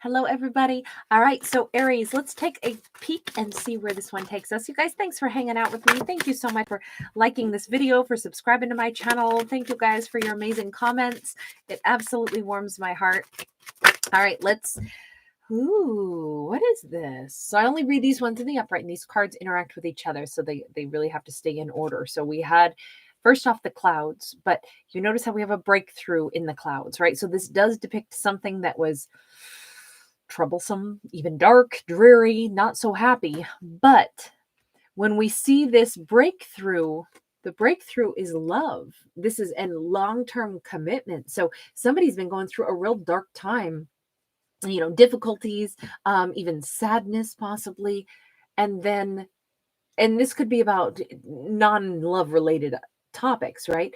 Hello, everybody. All right, so Aries, let's take a peek and see where this one takes us. You guys, thanks for hanging out with me. Thank you so much for liking this video, for subscribing to my channel. Thank you guys for your amazing comments. It absolutely warms my heart. All right, what is this? So I only read these ones in the upright, and these cards interact with each other, so they really have to stay in order. So we had first off the clouds, but you notice how we have a breakthrough in the clouds, right? So this does depict something that was troublesome, even dark, dreary, not so happy. But when we see this breakthrough, the breakthrough is love. This is a long-term commitment. So somebody's been going through a real dark time, difficulties, even sadness possibly. And this could be about non-love related topics, right?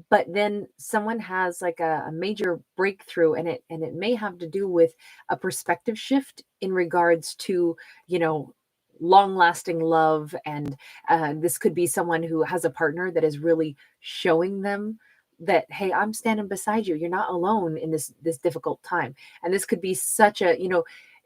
But then someone has like a major breakthrough, and it may have to do with a perspective shift in regards to, long lasting love. And this could be someone who has a partner that is really showing them that, hey, I'm standing beside you, you're not alone in this difficult time. And this could be such a,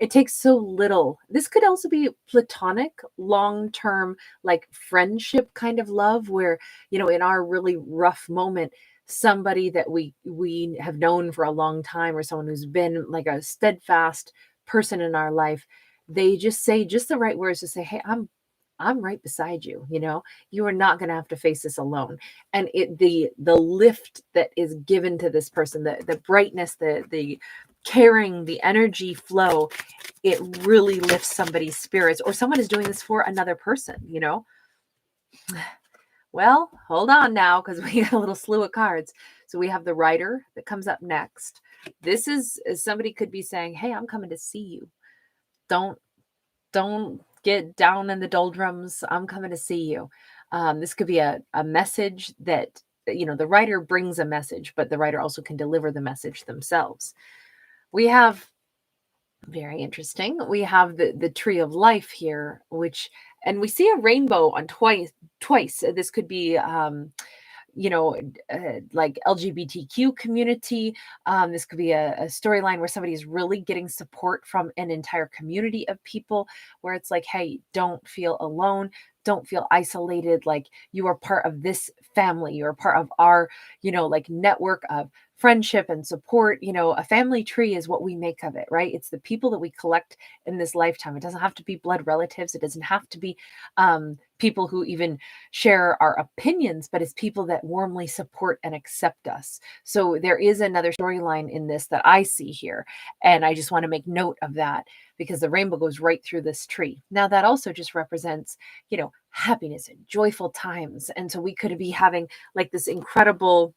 it takes so little. This could also be platonic, long term, like friendship kind of love, where, in our really rough moment, somebody that we have known for a long time, or someone who's been like a steadfast person in our life, they just say just the right words to say, hey, I'm right beside you. You are not going to have to face this alone. And the lift that is given to this person, the brightness, the caring, the energy flow, it really lifts somebody's spirits. Or someone is doing this for another person. Well, hold on now, because we got a little slew of cards. So we have the Rider that comes up next. This is somebody could be saying, hey, I'm coming to see you. Don't get down in the doldrums. I'm coming to see you. This could be a message that, the writer brings a message, but the writer also can deliver the message themselves. We have, very interesting, we have the tree of life here, and we see a rainbow on twice. This could be, like LGBTQ community. This could be a storyline where somebody is really getting support from an entire community of people, where it's like, hey, don't feel alone. Don't feel isolated. Like, you are part of this family. You're part of our, like network of friendship and support. A family tree is what we make of it, right? It's the people that we collect in this lifetime. It doesn't have to be blood relatives. It doesn't have to be people who even share our opinions, but it's people that warmly support and accept us. So there is another storyline in this that I see here. And I just want to make note of that, because the rainbow goes right through this tree. Now, that also just represents, happiness and joyful times. And so we could be having like this incredible,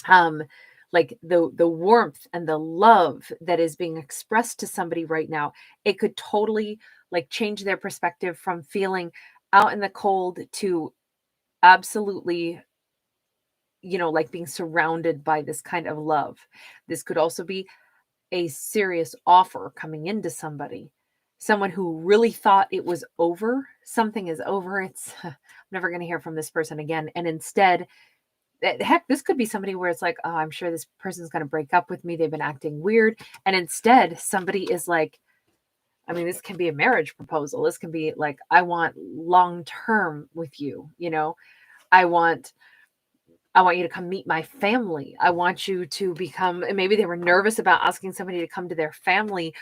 like the warmth and the love that is being expressed to somebody right now. It could totally like change their perspective from feeling out in the cold to absolutely, like being surrounded by this kind of love. This could also be a serious offer coming into somebody, someone who really thought it was over. Something is over. It's I'm never going to hear from this person again. And instead, heck, this could be somebody where it's like, oh, I'm sure this person's going to break up with me. They've been acting weird. And instead, somebody is like, I mean, this can be a marriage proposal. This can be like, I want long term with you. I want you to come meet my family. I want you to become, and maybe they were nervous about asking somebody to come to their family,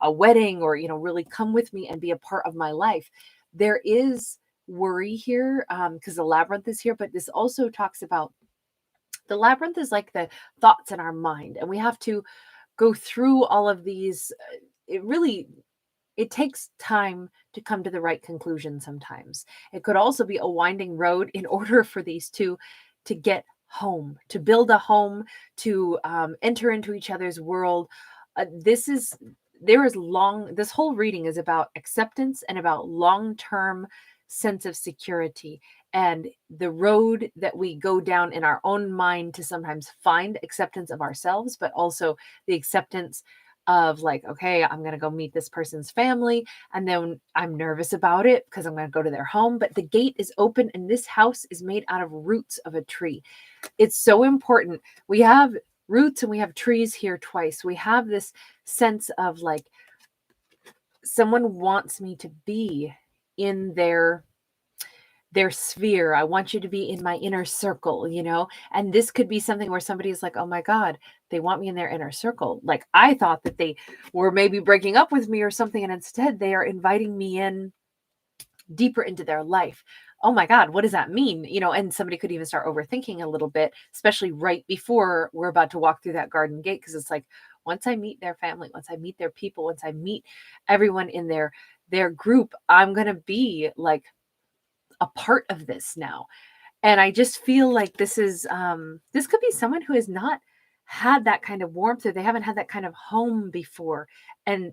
a wedding, or, really come with me and be a part of my life. There is worry here, because the labyrinth is here, but this also talks about the labyrinth is like the thoughts in our mind, and we have to go through all of these. It takes time to come to the right conclusion sometimes. It could also be a winding road in order for these two to get home, to build a home, to enter into each other's world. This whole reading is about acceptance and about long-term sense of security, and the road that we go down in our own mind to sometimes find acceptance of ourselves, but also the acceptance of like, okay, I'm going to go meet this person's family, and then I'm nervous about it because I'm going to go to their home, but the gate is open and this house is made out of roots of a tree. It's so important. We have roots and we have trees here twice. We have this sense of like someone wants me to be in their sphere. I want you to be in my inner circle, you know? And this could be something where somebody's like, oh my God, they want me in their inner circle. Like I thought that they were maybe breaking up with me or something. And instead they are inviting me in deeper into their life. Oh my God, what does that mean? You know, and somebody could even start overthinking a little bit, especially right before we're about to walk through that garden gate. Cause it's like, once I meet their family, once I meet their people, once I meet everyone in their group, I'm going to be like a part of this now. And I just feel like this could be someone who has not had that kind of warmth, or they haven't had that kind of home before. And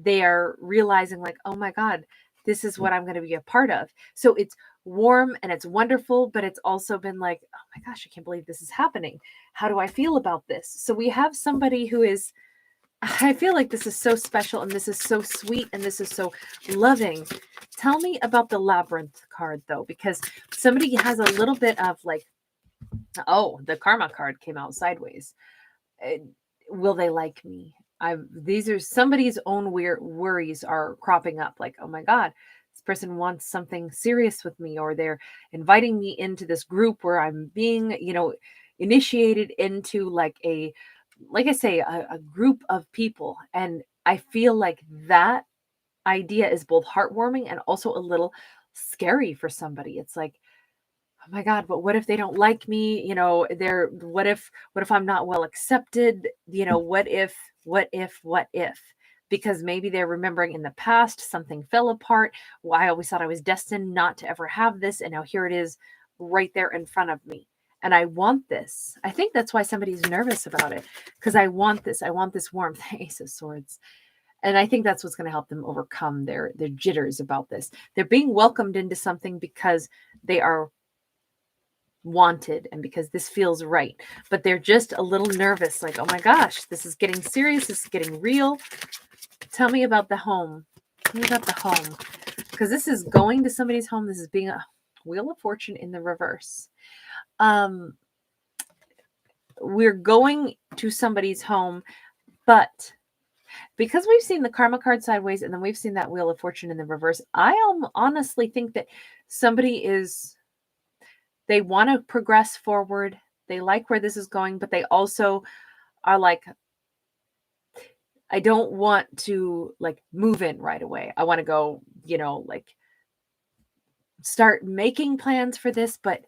they are realizing like, oh my God, this is what I'm going to be a part of. So it's warm and it's wonderful, but it's also been like, oh my gosh, I can't believe this is happening. How do I feel about this? So we have somebody who is, I feel like this is so special and this is so sweet and this is so loving. Tell me about the labyrinth card though, because somebody has a little bit of like, oh, the karma card came out sideways. Uh, Will they like me? These are somebody's own weird worries are cropping up. Like, oh my God, this person wants something serious with me, or they're inviting me into this group where I'm being, you know, initiated into like I say, a group of people. And I feel like that idea is both heartwarming and also a little scary for somebody. It's like, oh my God, but what if they don't like me? You know, what if I'm not well accepted? You know, what if? Because maybe they're remembering in the past something fell apart. Well, I always thought I was destined not to ever have this. And now here it is right there in front of me. And I want this. I think that's why somebody's nervous about it. Because I want this. I want this warmth. Ace of Swords. And I think that's what's going to help them overcome their jitters about this. They're being welcomed into something because they are wanted and because this feels right, but they're just a little nervous, like, oh my gosh, this is getting serious, this is getting real. Tell me about the home. Tell me about the home, because this is going to somebody's home. This is being a Wheel of Fortune in the reverse. We're going to somebody's home, but because we've seen the karma card sideways and then we've seen that Wheel of Fortune in the reverse, I honestly think that somebody they want to progress forward. They like where this is going, but they also are like, I don't want to like move in right away. I want to go, you know, like start making plans for this, but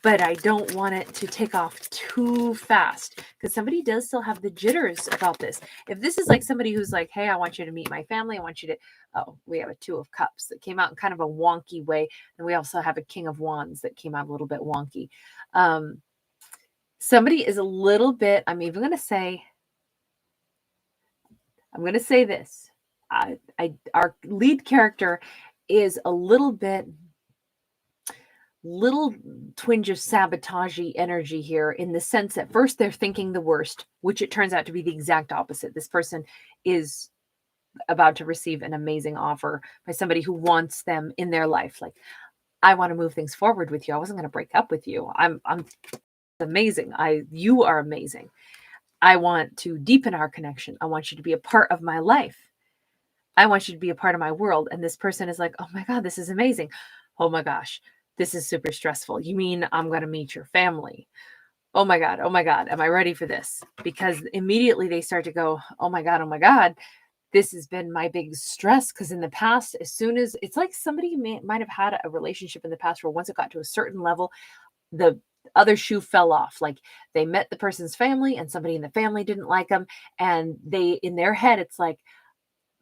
I don't want it to take off too fast, because somebody does still have the jitters about this. If this is like somebody who's like, hey, I want you to meet my family. I want you to, oh, we have a Two of Cups that came out in kind of a wonky way. And we also have a King of Wands that came out a little bit wonky. Somebody is a little bit, I'm going to say this. Our lead character is a little twinge of sabotagey energy here, in the sense that first they're thinking the worst, which it turns out to be the exact opposite. This person is about to receive an amazing offer by somebody who wants them in their life. Like, I want to move things forward with you. I wasn't going to break up with you. I'm amazing. You are amazing. I want to deepen our connection. I want you to be a part of my life. I want you to be a part of my world. And this person is like, oh my God, this is amazing. Oh my gosh, this is super stressful. You mean I'm going to meet your family? Oh my God. Oh my God. Am I ready for this? Because immediately they start to go, oh my God. Oh my God. This has been my big stress. Because in the past, as soon as it's like somebody might have had a relationship in the past where once it got to a certain level, the other shoe fell off. Like they met the person's family and somebody in the family didn't like them. And in their head, it's like,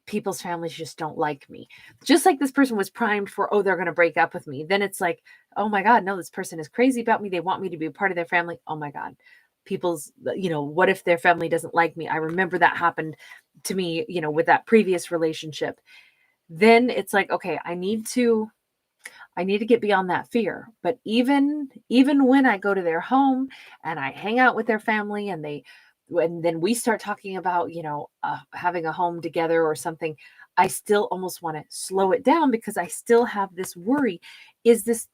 people's families just don't like me. Just like this person was primed for, oh, they're going to break up with me. Then it's like, oh my God, no, this person is crazy about me. They want me to be a part of their family. Oh my God. What if their family doesn't like me? I remember that happened to me, with that previous relationship. Then it's like, okay, I need to get beyond that fear. But even when I go to their home and I hang out with their family and then we start talking about, having a home together or something, I still almost want to slow it down, because I still have this worry. Is this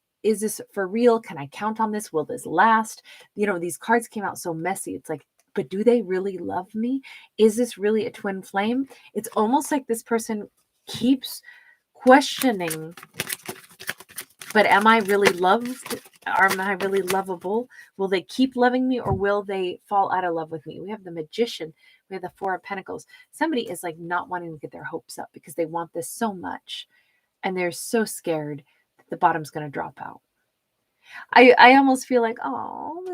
for real? Can I count on this? Will this last? These cards came out so messy. It's like, but do they really love me? Is this really a twin flame? It's almost like this person keeps questioning, but am I really loved? Am I really lovable? Will they keep loving me, or will they fall out of love with me? We have the Magician. We have the Four of Pentacles. Somebody is like not wanting to get their hopes up because they want this so much, and they're so scared that the bottom's going to drop out. I almost feel like, oh,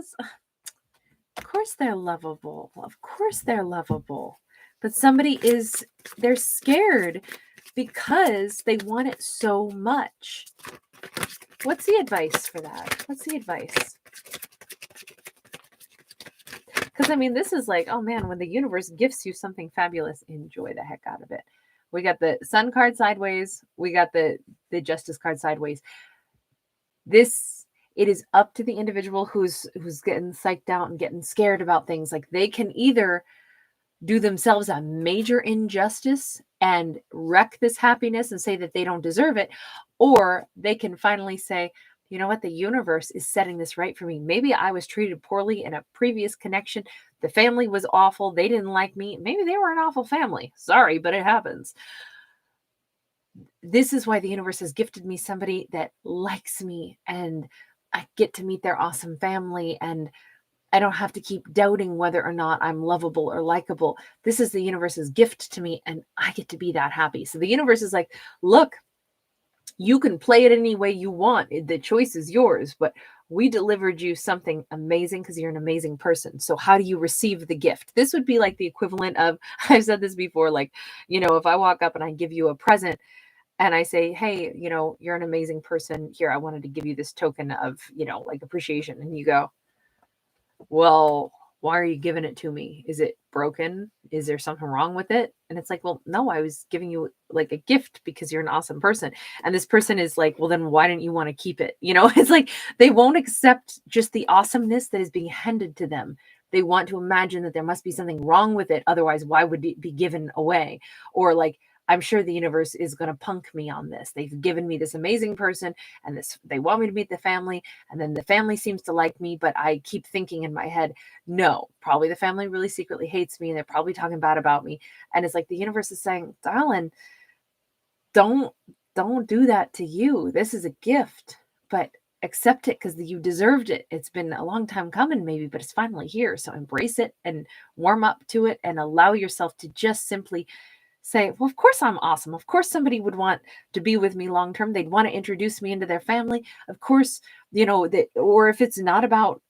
of course they're lovable. Of course they're lovable. But they're scared because they want it so much. What's the advice for that? What's the advice? Because, I mean, this is like, oh man, when the universe gifts you something fabulous, enjoy the heck out of it. We got the Sun card sideways. We got the Justice card sideways. It is up to the individual who's getting psyched out and getting scared about things. Like, they can either do themselves a major injustice and wreck this happiness and say that they don't deserve it, or they can finally say, you know what, the universe is setting this right for me. Maybe I was treated poorly in a previous connection. The family was awful. They didn't like me. Maybe they were an awful family. Sorry, but it happens. This is why the universe has gifted me somebody that likes me, and I get to meet their awesome family, and I don't have to keep doubting whether or not I'm lovable or likable. This is the universe's gift to me, and I get to be that happy. So the universe is like, look, you can play it any way you want. The choice is yours, but we delivered you something amazing because you're an amazing person. So how do you receive the gift? This would be like the equivalent of, I've said this before, like, if I walk up and I give you a present and I say, hey, you're an amazing person. Here, I wanted to give you this token of, like appreciation. And you go, well, why are you giving it to me? Is it broken? Is there something wrong with it? And it's like, well, no, I was giving you like a gift because you're an awesome person. And this person is like, well, then why didn't you want to keep it? It's like they won't accept just the awesomeness that is being handed to them. They want to imagine that there must be something wrong with it. Otherwise, why would it be given away? Or like, I'm sure the universe is going to punk me on this. They've given me this amazing person, and they want me to meet the family, and then the family seems to like me, but I keep thinking in my head, no, probably the family really secretly hates me, and they're probably talking bad about me. And it's like the universe is saying, darling, don't do that to you. This is a gift, but accept it because you deserved it. It's been a long time coming maybe, but it's finally here. So embrace it and warm up to it and allow yourself to just simply say, well, of course I'm awesome. Of course somebody would want to be with me long term. They'd want to introduce me into their family. Of course, or if it's not about,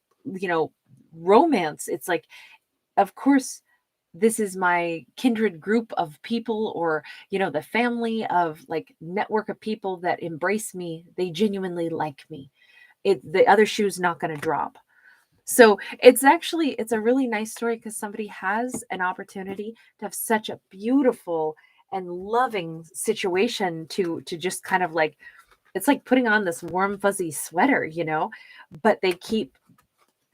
romance, it's like, of course, this is my kindred group of people, or, the family of like network of people that embrace me. They genuinely like me. The other shoe's not going to drop. So it's a really nice story because somebody has an opportunity to have such a beautiful and loving situation to just kind of like, it's like putting on this warm, fuzzy sweater, but they keep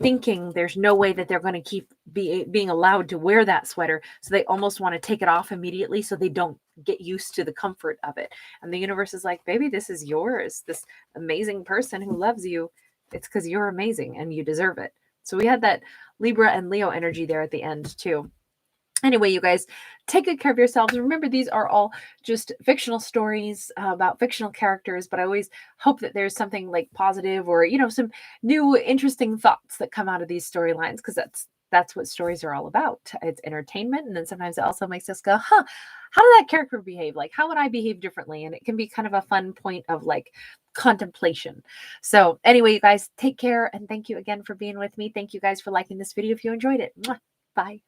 thinking there's no way that they're going to keep being allowed to wear that sweater. So they almost want to take it off immediately so they don't get used to the comfort of it. And the universe is like, baby, this is yours. This amazing person who loves you. It's because you're amazing and you deserve it. So we had that Libra and Leo energy there at the end too. Anyway, you guys, take good care of yourselves. Remember, these are all just fictional stories about fictional characters, but I always hope that there's something like positive or, some new interesting thoughts that come out of these storylines, because that's what stories are all about. It's entertainment. And then sometimes it also makes us go, how did that character behave? Like, how would I behave differently? And it can be kind of a fun point of like contemplation. So anyway, you guys, take care. And thank you again for being with me. Thank you guys for liking this video if you enjoyed it. Mwah. Bye.